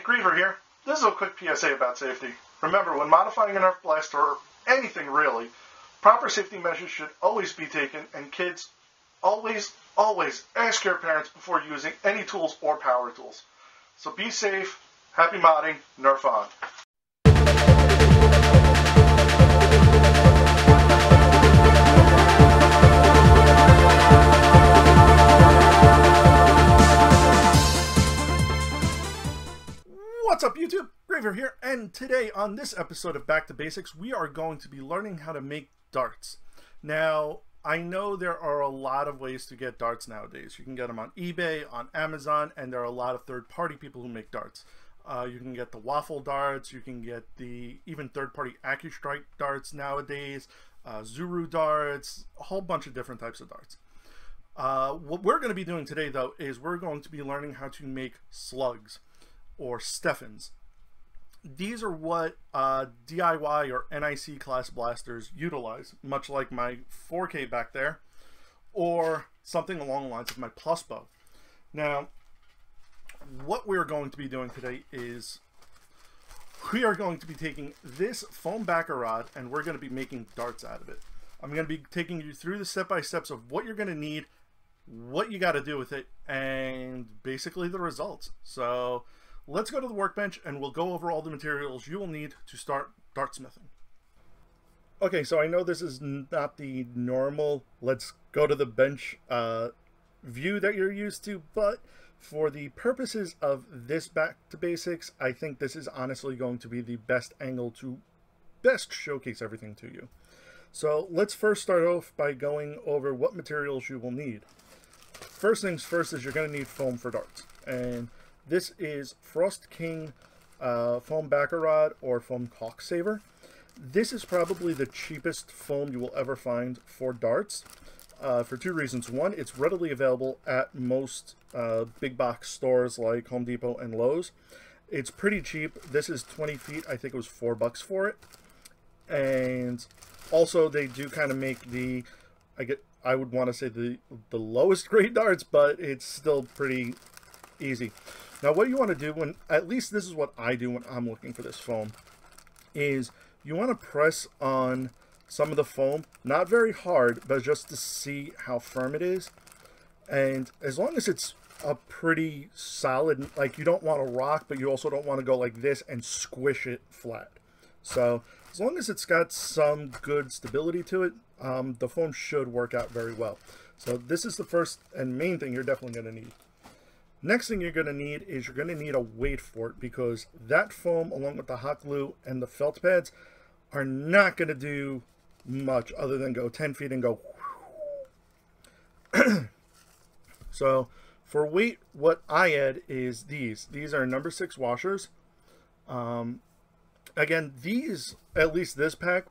Griever here. This is a quick PSA about safety. Remember, when modifying a Nerf blaster or anything really, proper safety measures should always be taken, and kids, always ask your parents before using any tools or power tools. So be safe, happy modding, Nerf on. What's up, YouTube? Griever here, and today on this episode of Back to Basics, we are going to be learning how to make darts. Now, I know there are a lot of ways to get darts nowadays. You can get them on eBay, on Amazon, and there are a lot of third-party people who make darts. You can get the waffle darts, you can get the even third-party AccuStrike darts nowadays, Zuru darts, a whole bunch of different types of darts. What we're going to be doing today, though, is we're going to be learning how to make slugs, or Steffens. These are what DIY or NIC class blasters utilize, much like my 4K back there, or something along the lines of my plus bow. Now, what we're going to be doing today is we are going to be taking this foam backer rod and we're going to be making darts out of it. I'm going to be taking you through the step-by-steps of what you're going to need, what you got to do with it, and basically the results. So let's go to the workbench and we'll go over all the materials you will need to start dartsmithing. Okay, so I know this is not the normal let's go to the bench view that you're used to, but for the purposes of this Back to Basics, I think this is honestly going to be the best angle to best showcase everything to you. So let's first start off by going over what materials you will need. First things first is you're going to need foam for darts, and this is Frost King foam backer rod or foam caulk saver. This is probably the cheapest foam you will ever find for darts for two reasons. One, it's readily available at most big box stores like Home Depot and Lowe's. It's pretty cheap. This is 20 feet. I think it was $4 for it. And also they do kind of make the, I would want to say the lowest grade darts, but it's still pretty easy. Now what you want to do, when at least this is what I do when I'm looking for this foam, is you want to press on some of the foam, not very hard, but just to see how firm it is. And as long as it's a pretty solid, like you don't want to rock, but you also don't want to go like this and squish it flat. So as long as it's got some good stability to it, the foam should work out very well. So this is the first and main thing you're definitely going to need. Next thing you're going to need is you're going to need a weight for it, because that foam along with the hot glue and the felt pads are not going to do much other than go 10 feet and go. So for weight, what I add is these are number 6 washers. Again, these, at least this pack,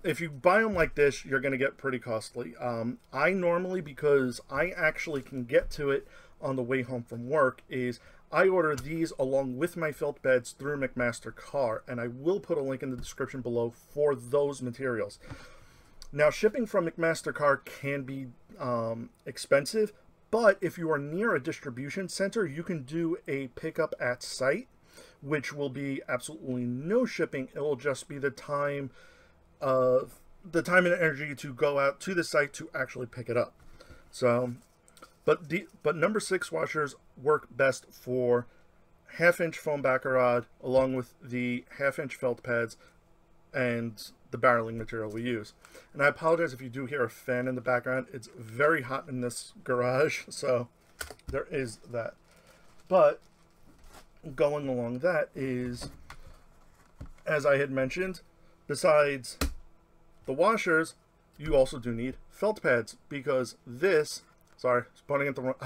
if you buy them like this, you're going to get pretty costly. I normally, because I actually can get to it on the way home from work, is I order these along with my felt beds through McMaster Carr, and I will put a link in the description below for those materials. Now, shipping from McMaster Carr can be expensive, but if you are near a distribution center, you can do a pickup at site, which will be absolutely no shipping. It will just be the time and energy to go out to the site to actually pick it up. So but number 6 washers work best for 1/2-inch foam backer rod along with the 1/2-inch felt pads and the barreling material we use. And I apologize if you do hear a fan in the background. It's very hot in this garage, so there is that. But going along that is, as I had mentioned, besides the washers, you also do need felt pads, because this, sorry, I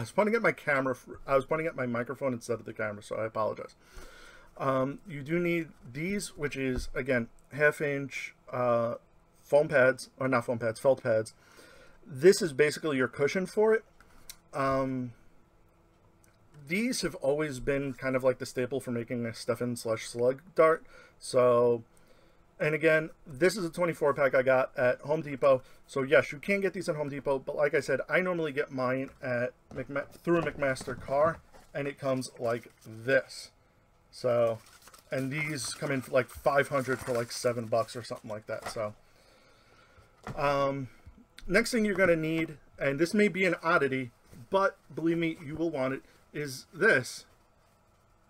was pointing at my camera. I was pointing at my microphone instead of the camera, so I apologize. You do need these, which is, again, 1/2-inch foam pads, or not foam pads, felt pads. This is basically your cushion for it. These have always been kind of like the staple for making a Steffen/slug dart. So, and again, this is a 24 pack I got at Home Depot. So yes, you can get these at Home Depot, but like I said, I normally get mine at through McMaster Carr, and it comes like this. So, and these come in for like 500 for like $7 or something like that. So, next thing you're going to need, and this may be an oddity, but believe me, you will want it, is this.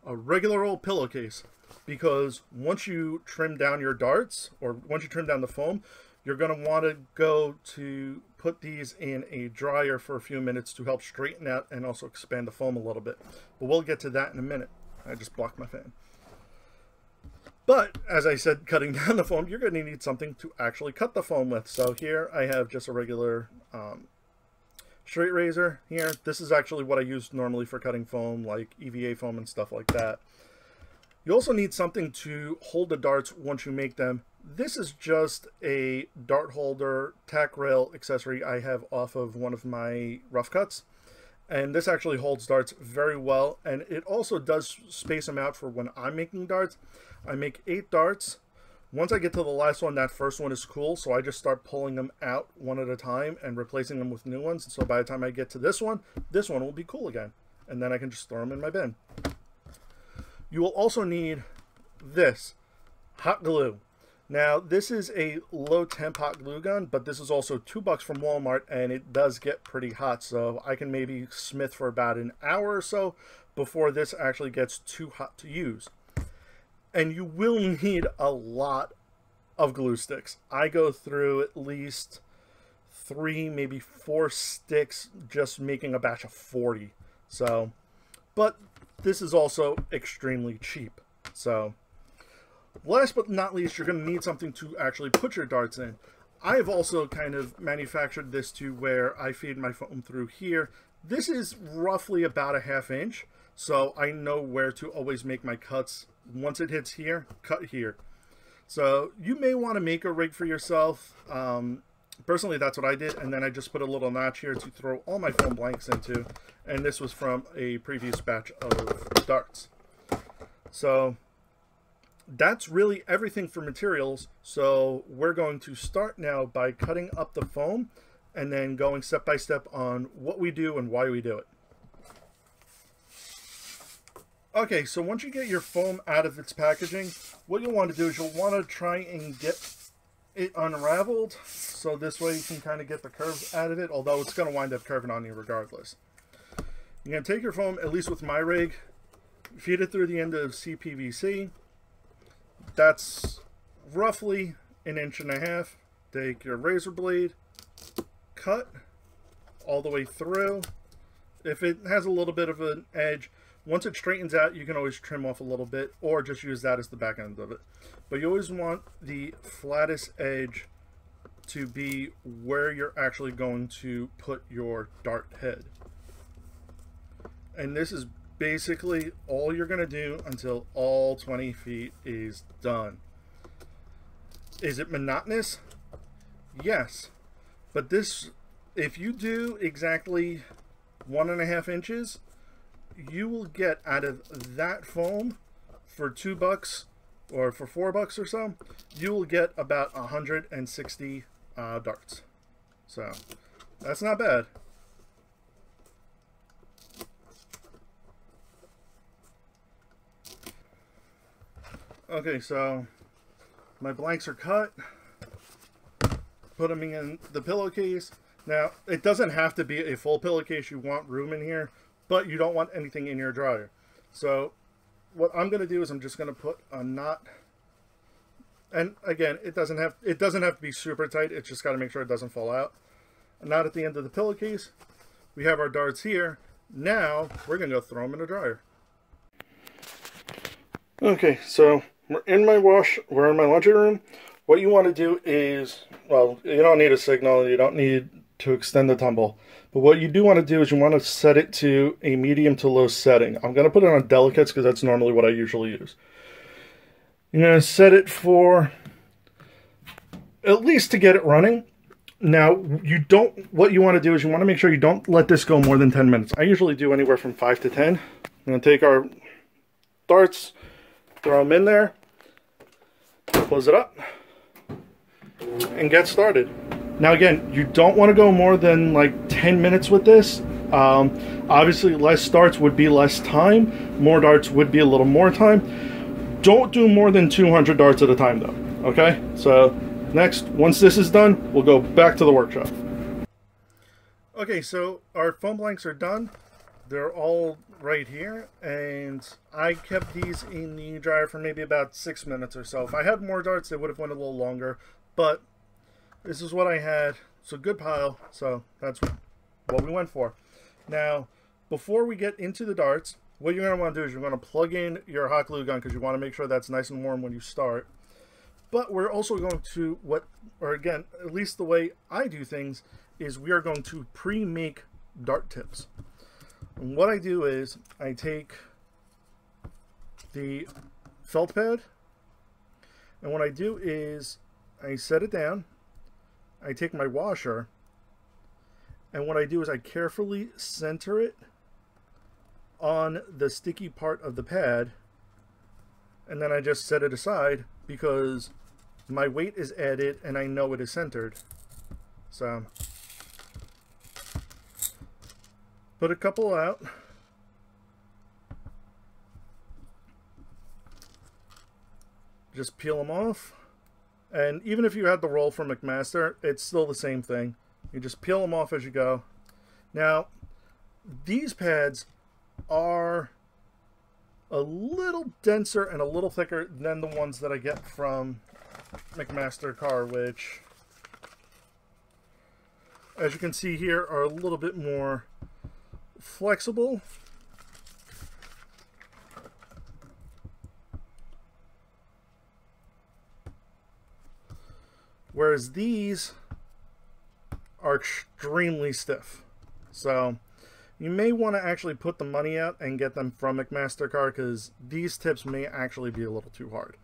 A regular old pillowcase. Because once you trim down your darts, or once you trim down the foam, you're going to want to go to put these in a dryer for a few minutes to help straighten out and also expand the foam a little bit. But we'll get to that in a minute. I just blocked my fan. But, as I said, cutting down the foam, you're going to need something to actually cut the foam with. So here I have just a regular straight razor here. This is actually what I use normally for cutting foam, like EVA foam and stuff like that. You also need something to hold the darts once you make them. This is just a dart holder tack rail accessory I have off of one of my rough cuts. And this actually holds darts very well. And it also does space them out for when I'm making darts. I make 8 darts. Once I get to the last one, that first one is cool. So I just start pulling them out one at a time and replacing them with new ones. So by the time I get to this one will be cool again. And then I can just throw them in my bin. You will also need this, hot glue. Now, this is a low temp hot glue gun, but this is also $2 from Walmart, and it does get pretty hot. So I can maybe smith for about an hour or so before this actually gets too hot to use. And you will need a lot of glue sticks. I go through at least 3, maybe 4 sticks just making a batch of 40. So, but this is also extremely cheap. So, last but not least, you're going to need something to actually put your darts in. I've also kind of manufactured this to where I feed my foam through here. This is roughly about a ½ inch, so I know where to always make my cuts. Once it hits here, cut here. So you may want to make a rig for yourself. Personally, that's what I did, and then I just put a little notch here to throw all my foam blanks into, and this was from a previous batch of darts. So that's really everything for materials. So we're going to start now by cutting up the foam and then going step by step on what we do and why we do it. Okay, so once you get your foam out of its packaging, what you'll want to do is you'll want to try and get it unraveled, so this way you can kind of get the curves out of it, although it's going to wind up curving on you regardless. You're going to take your foam, at least with my rig, feed it through the end of CPVC. That's roughly 1.5 inches. Take your razor blade, cut all the way through. If it has a little bit of an edge, once it straightens out, you can always trim off a little bit or just use that as the back end of it. But you always want the flattest edge to be where you're actually going to put your dart head. And this is basically all you're going to do until all 20 feet is done. Is it monotonous? Yes. But this, if you do exactly 1.5 inches, you will get out of that foam for $2 or for $4 or so, you will get about 160 darts. So that's not bad. Okay, so my blanks are cut. Put them in the pillowcase. Now, it doesn't have to be a full pillowcase. You want room in here, but you don't want anything in your dryer. So what I'm going to do is I'm just going to put a knot. And again, it doesn't have to be super tight. It's just got to make sure it doesn't fall out. A knot at the end of the pillowcase. We have our darts here. Now we're going to go throw them in the dryer. Okay, so we're in my laundry room. What you want to do is, well, you don't need a signal. You don't need to extend the tumble. But what you do want to do is you want to set it to a medium to low setting. I'm going to put it on delicates because that's normally what I usually use. You're going to set it for at least to get it running. Now, what you want to do is you want to make sure you don't let this go more than 10 minutes. I usually do anywhere from 5 to 10. I'm going to take our darts, throw them in there, close it up, and get started. Now again, you don't want to go more than like 10 minutes with this Obviously, less darts would be less time. More darts would be a little more time. Don't do more than 200 darts at a time, though. Okay? So, next, once this is done, we'll go back to the workshop. Okay, so our foam blanks are done. They're all right here, and I kept these in the dryer for maybe about 6 minutes or so. If I had more darts, they would have went a little longer, but this is what I had. So good pile, so that's what we went for. Now, before we get into the darts, what you're going to want to do is you're going to plug in your hot glue gun because you want to make sure that's nice and warm when you start. But we're also going to, again, at least the way I do things, is we are going to pre-make dart tips. And what I do is I take the felt pad, and what I do is I set it down, I take my washer, and what I do is I carefully center it on the sticky part of the pad, and then I just set it aside because my weight is added and I know it is centered. So put a couple out. Just peel them off. And even if you had the roll from McMaster, it's still the same thing. You just peel them off as you go. Now, these pads are a little denser and a little thicker than the ones that I get from McMaster Carr, which, as you can see here, are a little bit more flexible. Whereas these are extremely stiff. So you may want to actually put the money out and get them from McMaster Carr because these tips may actually be a little too hard.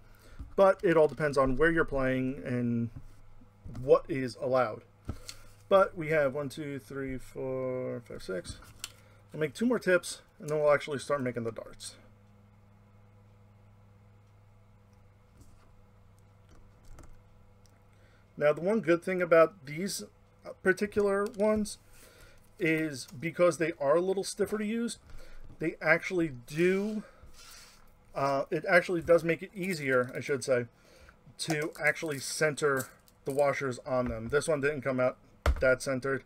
But it all depends on where you're playing and what is allowed. But we have 1, 2, 3, 4, 5, 6. We'll make 2 more tips, and then we'll actually start making the darts. Now, the one good thing about these particular ones is because they are a little stiffer to use, they actually do, it actually does make it easier, I should say, to actually center the washers on them. This one didn't come out that centered.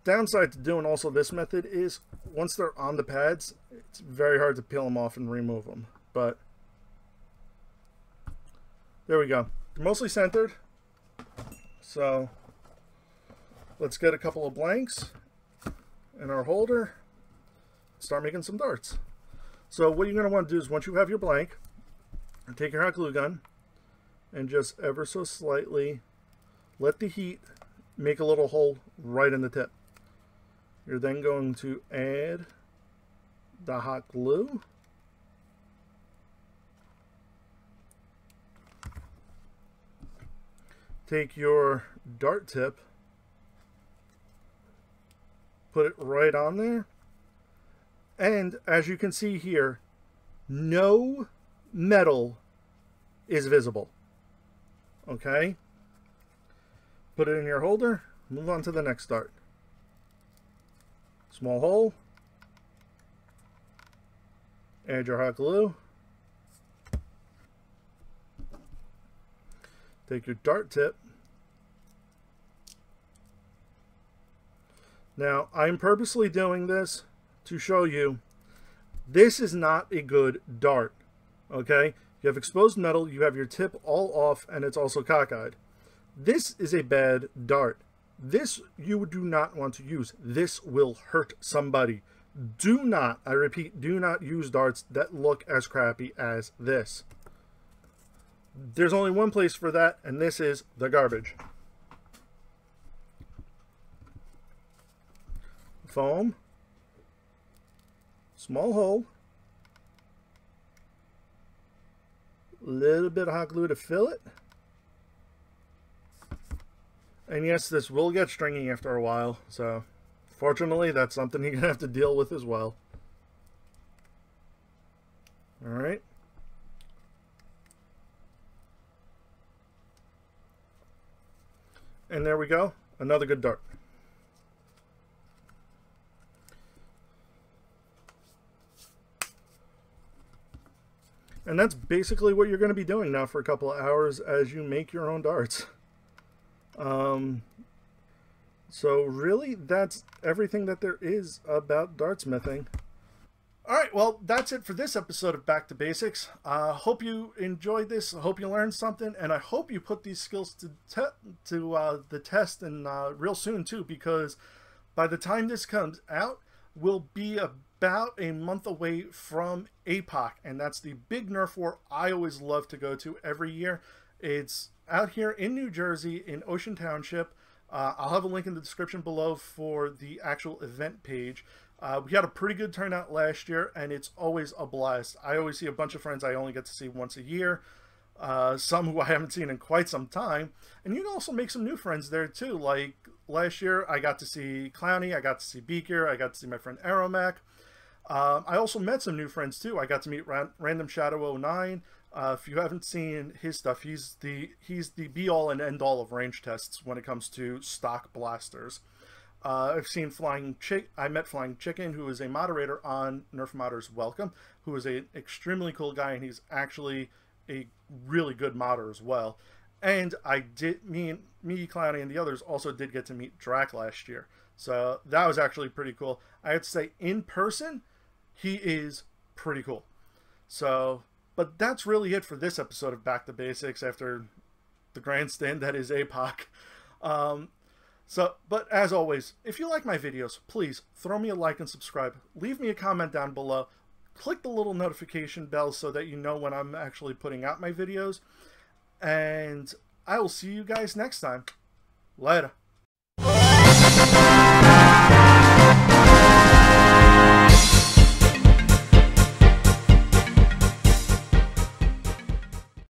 Downside to doing also this method is once they're on the pads, it's very hard to peel them off and remove them. But there we go. They're mostly centered. So let's get a couple of blanks in our holder, start making some darts. So what you're going to want to do is once you have your blank, take your hot glue gun and just ever so slightly let the heat make a little hole right in the tip. You're then going to add the hot glue. Take your dart tip, put it right on there, and as you can see here, no metal is visible. Okay? Put it in your holder, move on to the next dart. Small hole, add your hot glue, take your dart tip. Now, I'm purposely doing this to show you this is not a good dart, okay? You have exposed metal, you have your tip all off, and it's also cockeyed. This is a bad dart. This you do not want to use. This will hurt somebody. Do not, I repeat, do not use darts that look as crappy as this. There's only one place for that, and this is the garbage. Foam, small hole, a little bit of hot glue to fill it. And yes, this will get stringy after a while, so fortunately that's something you're going to have to deal with as well. Alright. And there we go, another good dart. And that's basically what you're going to be doing now for a couple of hours as you make your own darts. So really, that's everything that there is about dartsmithing. Alright, well, that's it for this episode of Back to Basics. Hope you enjoyed this, I hope you learned something, and I hope you put these skills to the test and real soon too, because by the time this comes out, we'll be about a month away from APOC, and that's the big Nerf war I always love to go to every year. It's out here in New Jersey, in Ocean Township. I'll have a link in the description below for the actual event page. We had a pretty good turnout last year, and it's always a blast. I always see a bunch of friends I only get to see once a year, some who I haven't seen in quite some time, and you can also make some new friends there too. Like last year, I got to see Clowny, I got to see Beaker, I got to see my friend Aeromac. I also met some new friends too. I got to meet Random Shadow 09. If you haven't seen his stuff, he's the be-all and end-all of range tests when it comes to stock blasters. I've seen I met Flying Chicken, who is a moderator on Nerf Modders Welcome, who is an extremely cool guy, and he's actually a really good modder as well. And me, Clowny, and the others also did get to meet Drac last year. So that was actually pretty cool. I have to say, in person, he is pretty cool. So, but that's really it for this episode of Back to Basics after the grandstand that is APOC. But as always, if you like my videos, please throw me a like and subscribe. Leave me a comment down below. Click the little notification bell so that you know when I'm actually putting out my videos. And I will see you guys next time. Later.